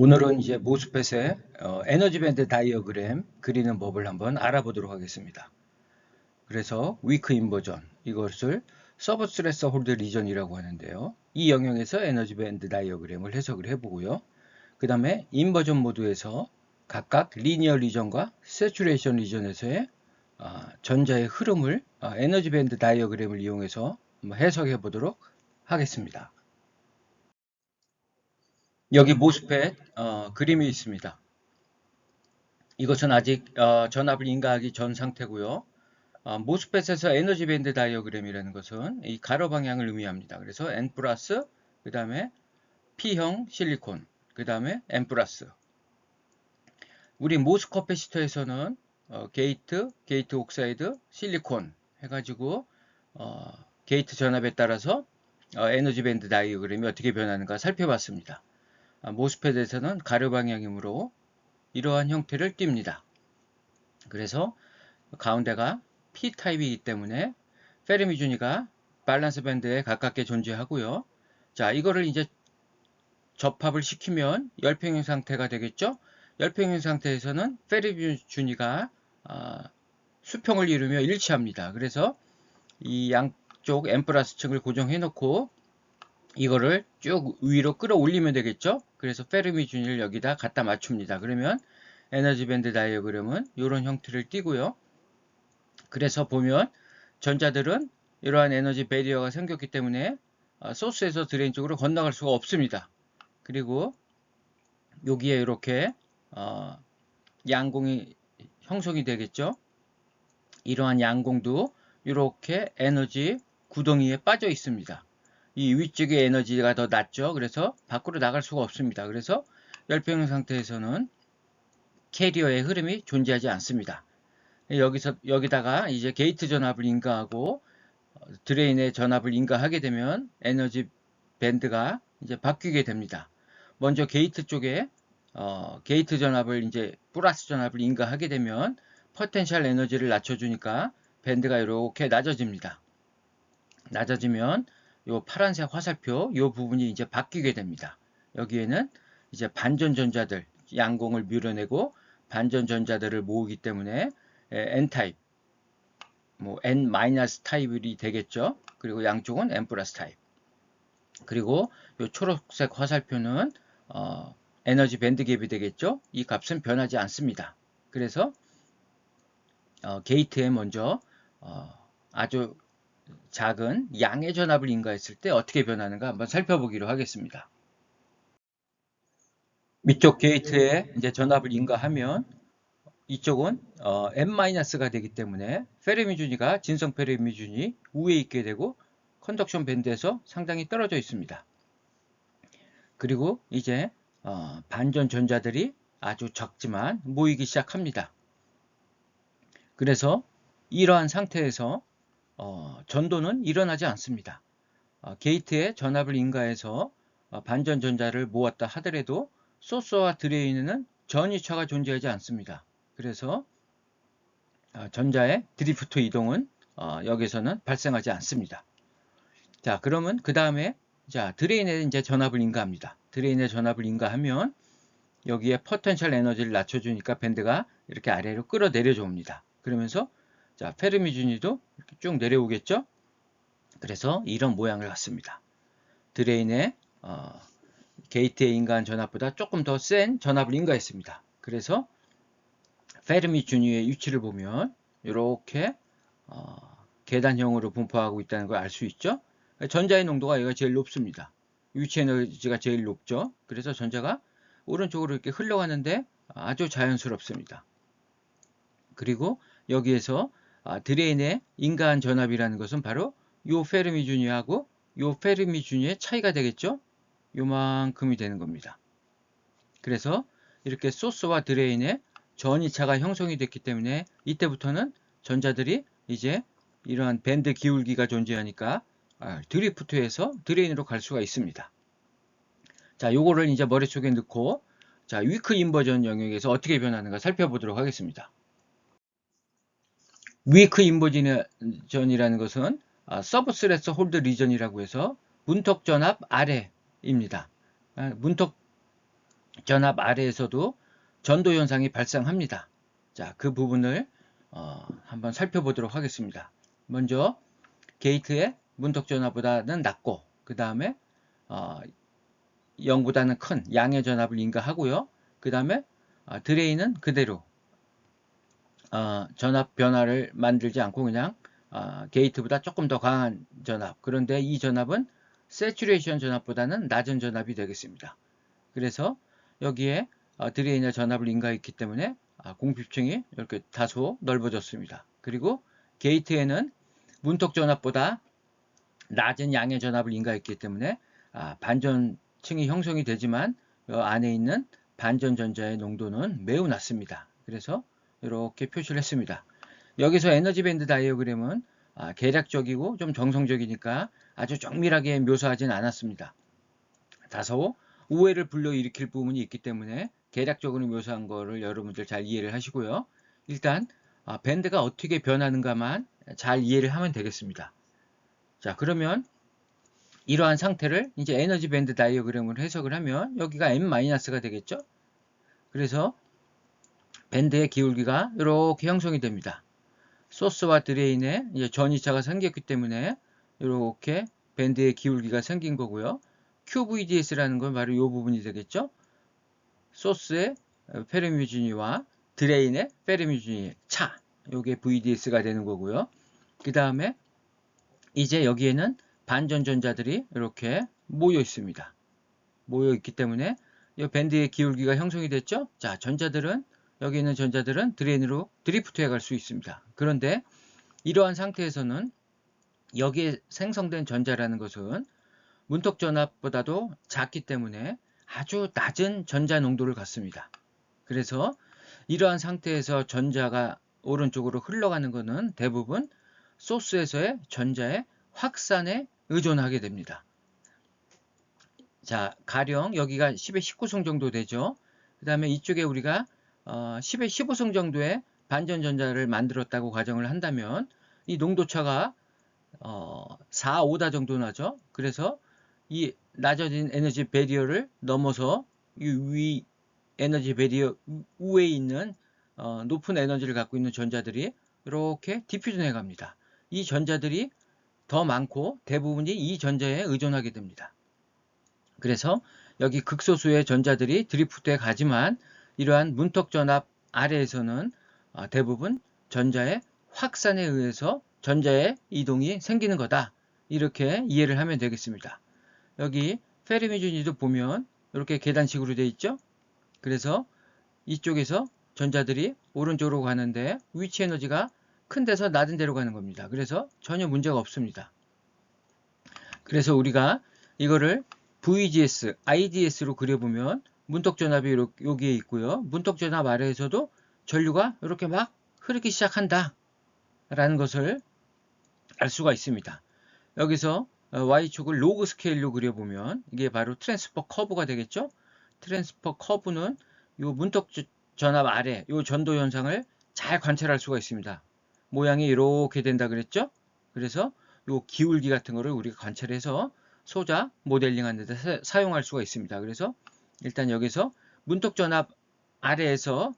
오늘은 이제 모스펫의 에너지 밴드 다이어그램 그리는 법을 한번 알아보도록 하겠습니다. 그래서 위크 인버전 이것을 서브 스트레스 홀드 리전이라고 하는데요. 이 영역에서 에너지 밴드 다이어그램을 해석을 해보고요. 그 다음에 인버전 모드에서 각각 리니어 리전과 세츄레이션 리전에서의 전자의 흐름을 에너지 밴드 다이어그램을 이용해서 한번 해석해 보도록 하겠습니다. 여기 모스펫 그림이 있습니다. 이것은 아직 전압을 인가하기 전 상태고요. 모스펫에서 에너지 밴드 다이어그램이라는 것은 이 가로 방향을 의미합니다. 그래서 N 플러스, 그 다음에 P형 실리콘, 그 다음에 N 플러스. 우리 모스 커패시터에서는 게이트 옥사이드, 실리콘 해가지고 게이트 전압에 따라서 에너지 밴드 다이어그램이 어떻게 변하는가 살펴봤습니다. 모스펫에서는 가로 방향이므로 이러한 형태를 띱니다. 그래서 가운데가 P타입이기 때문에 페르미 준위가 밸런스 밴드에 가깝게 존재하고요. 자, 이거를 이제 접합을 시키면 열평형 상태가 되겠죠? 열평형 상태에서는 페르미 준위가 수평을 이루며 일치합니다. 그래서 이 양쪽 N 플러스 층을 고정해 놓고 이거를 쭉 위로 끌어올리면 되겠죠? 그래서 페르미 준위를 여기다 갖다 맞춥니다. 그러면 에너지 밴드 다이어그램은 이런 형태를 띠고요. 그래서 보면 전자들은 이러한 에너지 배리어가 생겼기 때문에 소스에서 드레인 쪽으로 건너갈 수가 없습니다. 그리고 여기에 이렇게 양공이 형성이 되겠죠. 이러한 양공도 이렇게 에너지 구덩이에 빠져 있습니다. 이 위쪽에 에너지가 더 낮죠. 그래서 밖으로 나갈 수가 없습니다. 그래서 열평형 상태에서는 캐리어의 흐름이 존재하지 않습니다. 여기다가 이제 게이트 전압을 인가하고 드레인의 전압을 인가하게 되면 에너지 밴드가 이제 바뀌게 됩니다. 먼저 게이트 쪽에 게이트 전압을 이제 플러스 전압을 인가하게 되면 포텐셜 에너지를 낮춰주니까 밴드가 이렇게 낮아집니다. 낮아지면 요 파란색 화살표 요 부분이 이제 바뀌게 됩니다. 여기에는 이제 반전 전자들 양공을 밀어내고 반전 전자들을 모으기 때문에 N타입, 뭐 N- 타입이 되겠죠. 그리고 양쪽은 N 플러스 타입. 그리고 이 초록색 화살표는 에너지 밴드 갭이 되겠죠. 이 값은 변하지 않습니다. 그래서 게이트에 먼저 아주 작은 양의 전압을 인가했을 때 어떻게 변하는가 한번 살펴보기로 하겠습니다. 위쪽 게이트에 이제 전압을 인가하면 이쪽은 N-가 되기 때문에 페르미 준위가 진성 페르미 준위 우에 있게 되고 컨덕션 밴드에서 상당히 떨어져 있습니다. 그리고 이제 반전 전자들이 아주 적지만 모이기 시작합니다. 그래서 이러한 상태에서 전도는 일어나지 않습니다. 게이트에 전압을 인가해서 반전 전자를 모았다 하더라도 소스와 드레인에는 전이차가 존재하지 않습니다. 그래서 전자의 드리프트 이동은 여기서는 발생하지 않습니다. 자, 그러면 그 다음에 자 드레인에 이제 전압을 인가합니다. 드레인에 전압을 인가하면 여기에 포텐셜 에너지를 낮춰주니까 밴드가 이렇게 아래로 끌어내려 줍니다. 그러면서 자 페르미 준위도 이렇게 쭉 내려오겠죠. 그래서 이런 모양을 갖습니다. 드레인에 게이트에 인가한 전압보다 조금 더 센 전압을 인가했습니다. 그래서 페르미 준위의 위치를 보면 이렇게 계단형으로 분포하고 있다는 걸 알 수 있죠. 전자의 농도가 여기가 제일 높습니다. 위치 에너지가 제일 높죠. 그래서 전자가 오른쪽으로 이렇게 흘러가는데 아주 자연스럽습니다. 그리고 여기에서 드레인에 인가한 전압이라는 것은 바로 요 페르미 준위하고 요 페르미 준위의 차이가 되겠죠. 요만큼이 되는 겁니다. 그래서 이렇게 소스와 드레인에 전이차가 형성이 됐기 때문에 이때부터는 전자들이 이제 이러한 밴드 기울기가 존재하니까 드리프트에서 드레인으로 갈 수가 있습니다. 자, 요거를 이제 머릿속에 넣고 자, 위크 인버전 영역에서 어떻게 변하는가 살펴보도록 하겠습니다. 위크 인버전이라는 것은 서브 스트레스 홀드 리전이라고 해서 문턱 전압 아래입니다. 문턱 전압 아래에서도 전도 현상이 발생합니다. 자, 그 부분을 한번 살펴보도록 하겠습니다. 먼저 게이트의 문턱 전압보다는 낮고, 그 다음에 0보다는 큰 양의 전압을 인가하고요. 그 다음에 드레인은 그대로 전압 변화를 만들지 않고 그냥 게이트보다 조금 더 강한 전압, 그런데 이 전압은 세츄레이션 전압보다는 낮은 전압이 되겠습니다. 그래서 여기에 드레인의 전압을 인가했기 때문에 공피층이 이렇게 다소 넓어졌습니다. 그리고 게이트에는 문턱 전압보다 낮은 양의 전압을 인가했기 때문에 반전층이 형성이 되지만 안에 있는 반전 전자의 농도는 매우 낮습니다. 그래서 이렇게 표시를 했습니다. 여기서 에너지 밴드 다이어그램은 계략적이고 좀 정성적이니까 아주 정밀하게 묘사하진 않았습니다. 다소 오해를 불러일으킬 부분이 있기 때문에 계략적으로 묘사한 거를 여러분들 잘 이해를 하시고요. 일단 밴드가 어떻게 변하는가만 잘 이해를 하면 되겠습니다. 자, 그러면 이러한 상태를 이제 에너지 밴드 다이어그램으로 해석을 하면 여기가 M-가 되겠죠? 그래서 밴드의 기울기가 이렇게 형성이 됩니다. 소스와 드레인에 이제 전이차가 생겼기 때문에 이렇게 밴드의 기울기가 생긴 거고요. QVDS라는 건 바로 이 부분이 되겠죠. 소스의 페르뮤준위와 드레인의 페르뮤준위 차, 이게 VDS가 되는 거고요. 그 다음에 이제 여기에는 반전 전자들이 이렇게 모여 있습니다. 모여 있기 때문에 이 밴드의 기울기가 형성이 됐죠. 자, 여기 있는 전자들은 드레인으로 드리프트해 갈 수 있습니다. 그런데 이러한 상태에서는 여기에 생성된 전자라는 것은 문턱 전압보다도 작기 때문에 아주 낮은 전자 농도를 갖습니다. 그래서 이러한 상태에서 전자가 오른쪽으로 흘러가는 것은 대부분 소스에서의 전자의 확산에 의존하게 됩니다. 자, 가령 여기가 10의 19승 정도 되죠. 그 다음에 이쪽에 우리가 10의 15승 정도의 반전 전자를 만들었다고 가정을 한다면 이 농도차가 4, 5다 정도 나죠. 그래서 이 낮아진 에너지 배리어를 넘어서 이 위 에너지 배리어 우에 있는 높은 에너지를 갖고 있는 전자들이 이렇게 디퓨전해 갑니다. 이 전자들이 더 많고 대부분이 이 전자에 의존하게 됩니다. 그래서 여기 극소수의 전자들이 드리프트에 가지만 이러한 문턱 전압 아래에서는 대부분 전자의 확산에 의해서 전자의 이동이 생기는 거다. 이렇게 이해를 하면 되겠습니다. 여기 페르미준위도 보면 이렇게 계단식으로 되어 있죠. 그래서 이쪽에서 전자들이 오른쪽으로 가는데 위치 에너지가 큰 데서 낮은 데로 가는 겁니다. 그래서 전혀 문제가 없습니다. 그래서 우리가 이거를 VGS, IDS로 그려보면 문턱 전압이 여기에 있고요. 문턱 전압 아래에서도 전류가 이렇게 막 흐르기 시작한다 라는 것을 알 수가 있습니다. 여기서 Y축을 로그 스케일로 그려보면 이게 바로 트랜스퍼 커브가 되겠죠. 트랜스퍼 커브는 이 문턱 전압 아래 이 전도 현상을 잘 관찰할 수가 있습니다. 모양이 이렇게 된다 그랬죠. 그래서 이 기울기 같은 거를 우리가 관찰해서 소자 모델링하는 데 사용할 수가 있습니다. 그래서 일단 여기서 문턱 전압 아래에서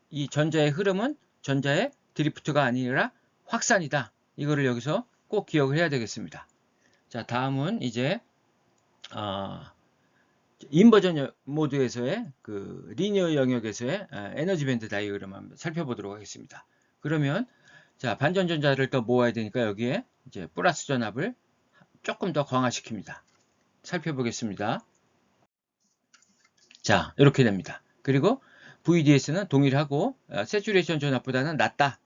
이 전자의 흐름은 전자의 드리프트가 아니라 확산이다. 이거를 여기서 꼭 기억을 해야 되겠습니다. 자, 다음은 이제 인버전 모드에서의 그 리니어 영역에서의 에너지 밴드 다이어그램 한번 살펴보도록 하겠습니다. 그러면 자, 반전 전자를 더 모아야 되니까 여기에 이제 플러스 전압을 조금 더 강화시킵니다. 살펴보겠습니다. 자, 이렇게 됩니다. 그리고 VDS는 동일하고 세츄레이션 전압보다는 낮다.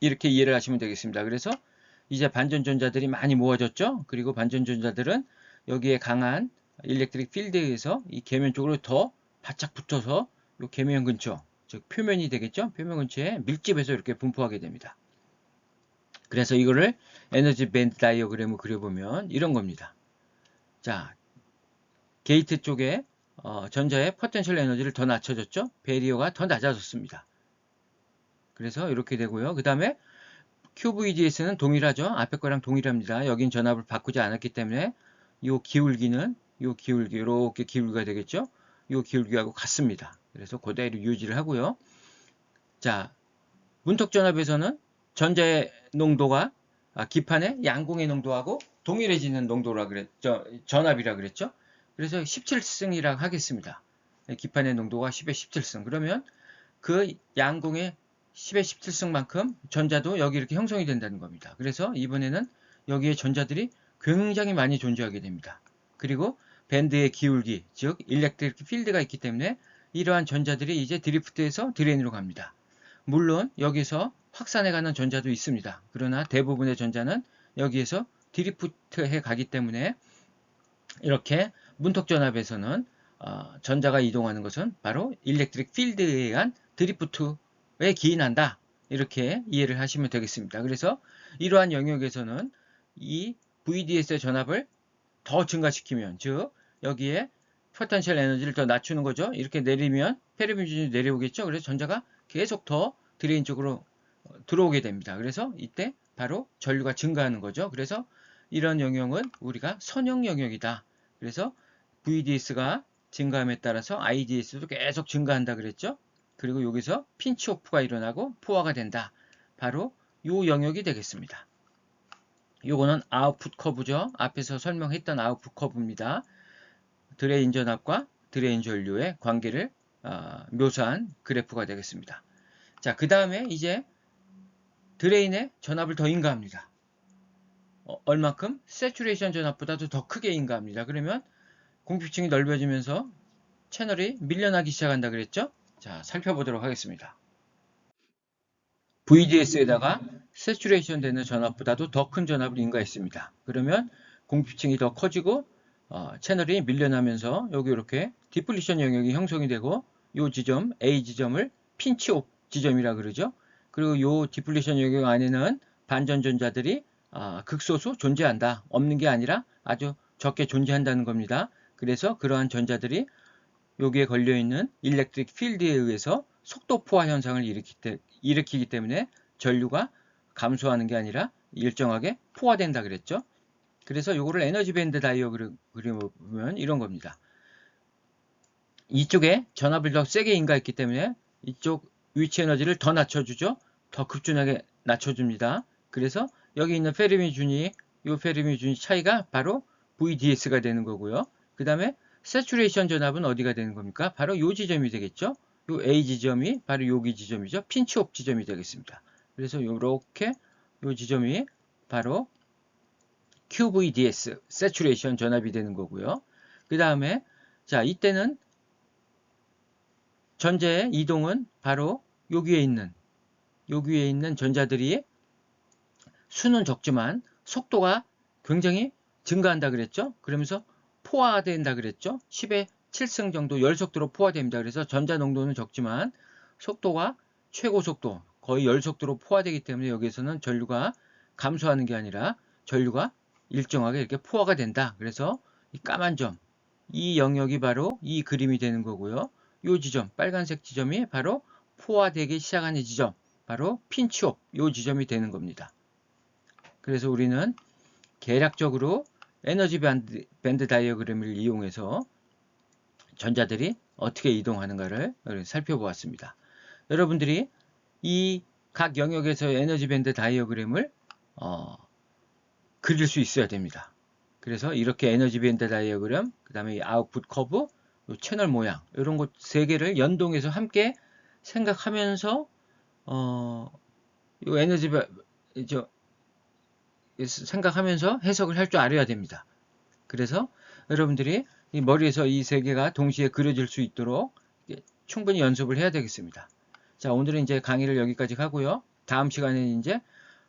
이렇게 이해를 하시면 되겠습니다. 그래서 이제 반전 전자들이 많이 모아졌죠. 그리고 반전 전자들은 여기에 강한 일렉트릭 필드에 의해서 이 계면 쪽으로 더 바짝 붙어서 이 계면 근처, 즉 표면이 되겠죠. 표면 근처에 밀집해서 이렇게 분포하게 됩니다. 그래서 이거를 에너지 밴드 다이어그램을 그려보면 이런 겁니다. 자, 게이트 쪽에 전자의 포텐셜 에너지를 더 낮춰졌죠. 배리어가 더 낮아졌습니다. 그래서 이렇게 되고요. 그 다음에 QVDS는 동일하죠. 앞에 거랑 동일합니다. 여긴 전압을 바꾸지 않았기 때문에 이 기울기는 이 기울기 이렇게 기울기가 되겠죠. 이 기울기하고 같습니다. 그래서 그대로 유지를 하고요. 자, 문턱전압에서는 전자의 농도가 기판의 양공의 농도하고 동일해지는 농도라 그랬죠. 전압이라 그랬죠. 그래서 17승이라고 하겠습니다. 기판의 농도가 10의 17승. 그러면 그 양공의 10의 17승만큼 전자도 여기 이렇게 형성이 된다는 겁니다. 그래서 이번에는 여기에 전자들이 굉장히 많이 존재하게 됩니다. 그리고 밴드의 기울기, 즉 일렉트릭 필드가 있기 때문에 이러한 전자들이 이제 드리프트해서 드레인으로 갑니다. 물론 여기서 확산해가는 전자도 있습니다. 그러나 대부분의 전자는 여기에서 드리프트해 가기 때문에 이렇게 문턱전압에서는 전자가 이동하는 것은 바로 일렉트릭 필드에 의한 드리프트에 기인한다. 이렇게 이해를 하시면 되겠습니다. 그래서 이러한 영역에서는 이 VDS의 전압을 더 증가시키면, 즉 여기에 포텐셜 에너지를 더 낮추는 거죠. 이렇게 내리면 페르미 준이 내려오겠죠. 그래서 전자가 계속 더 드레인 쪽으로 들어오게 됩니다. 그래서 이때 바로 전류가 증가하는 거죠. 그래서 이런 영역은 우리가 선형 영역이다. 그래서 VDS가 증가함에 따라서 IDS도 계속 증가한다 그랬죠. 그리고 여기서 핀치오프가 일어나고 포화가 된다. 바로 이 영역이 되겠습니다. 요거는 아웃풋 커브죠. 앞에서 설명했던 아웃풋 커브입니다. 드레인 전압과 드레인 전류의 관계를 묘사한 그래프가 되겠습니다. 자, 그 다음에 이제 드레인의 전압을 더 인가합니다. 얼만큼? 세츄레이션 전압보다도 더 크게 인가합니다. 그러면 공피층이 넓어지면서 채널이 밀려나기 시작한다 그랬죠? 자, 살펴보도록 하겠습니다. VDS에다가 세츄레이션 되는 전압보다도 더 큰 전압을 인가했습니다. 그러면 공피층이 더 커지고 채널이 밀려나면서 여기 이렇게 디플리션 영역이 형성이 되고 이 지점 A 지점을 핀치오프 지점이라 그러죠. 그리고 이 디플리션 영역 안에는 반전전자들이 극소수 존재한다. 없는 게 아니라 아주 적게 존재한다는 겁니다. 그래서 그러한 전자들이 여기에 걸려있는 일렉트릭 필드에 의해서 속도 포화 현상을 일으키기 때문에 전류가 감소하는 게 아니라 일정하게 포화된다 그랬죠. 그래서 이거를 에너지 밴드 다이어그램 그려보면 이런 겁니다. 이쪽에 전압을 더 세게 인가했기 때문에 이쪽 위치 에너지를 더 낮춰주죠. 더 급준하게 낮춰줍니다. 그래서 여기 있는 페르미 준위, 이 페르미 준위 차이가 바로 VDS가 되는 거고요. 그 다음에 세츄레이션 전압은 어디가 되는 겁니까? 바로 이 지점이 되겠죠. 이 A 지점이 바로 여기 지점이죠. 핀치오프 지점이 되겠습니다. 그래서 이렇게 이 지점이 바로 QVDS, 세츄레이션 전압이 되는 거고요. 그 다음에 자, 이때는 전자의 이동은 바로 여기에 있는 전자들이 수는 적지만 속도가 굉장히 증가한다 그랬죠. 그러면서 포화된다 그랬죠. 10의 7승 정도 열속도로 포화됩니다. 그래서 전자 농도는 적지만 속도가 최고 속도 거의 열속도로 포화되기 때문에 여기에서는 전류가 감소하는 게 아니라 전류가 일정하게 이렇게 포화가 된다. 그래서 이 까만 점, 이 영역이 바로 이 그림이 되는 거고요. 이 지점, 빨간색 지점이 바로 포화되기 시작하는 지점, 바로 핀치오프, 이 지점이 되는 겁니다. 그래서 우리는 계략적으로 에너지 밴드 다이어그램을 이용해서 전자들이 어떻게 이동하는가를 살펴보았습니다. 여러분들이 이 각 영역에서의 에너지 밴드 다이어그램을 그릴 수 있어야 됩니다. 그래서 이렇게 에너지 밴드 다이어그램, 그 다음에 아웃풋 커브, 채널 모양 이런 것 세 개를 연동해서 함께 생각하면서 이 에너지 생각하면서 해석을 할 줄 알아야 됩니다. 그래서 여러분들이 이 머리에서 이 세 개가 동시에 그려질 수 있도록 충분히 연습을 해야 되겠습니다. 자, 오늘은 이제 강의를 여기까지 하고요. 다음 시간에는 이제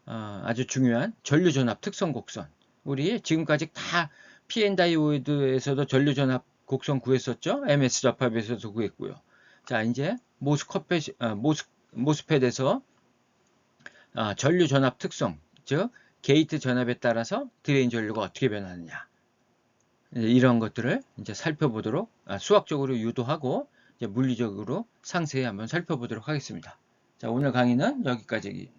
아주 중요한 전류전압 특성 곡선. 우리 지금까지 다 PN 다이오드에서도 전류전압 곡선 구했었죠. MS 접합에서도 구했고요. 자, 이제 모스펫에서 전류전압 특성, 즉 게이트 전압에 따라서 드레인 전류가 어떻게 변하느냐, 이런 것들을 이제 살펴보도록 수학적으로 유도하고 이제 물리적으로 상세히 한번 살펴보도록 하겠습니다. 자, 오늘 강의는 여기까지.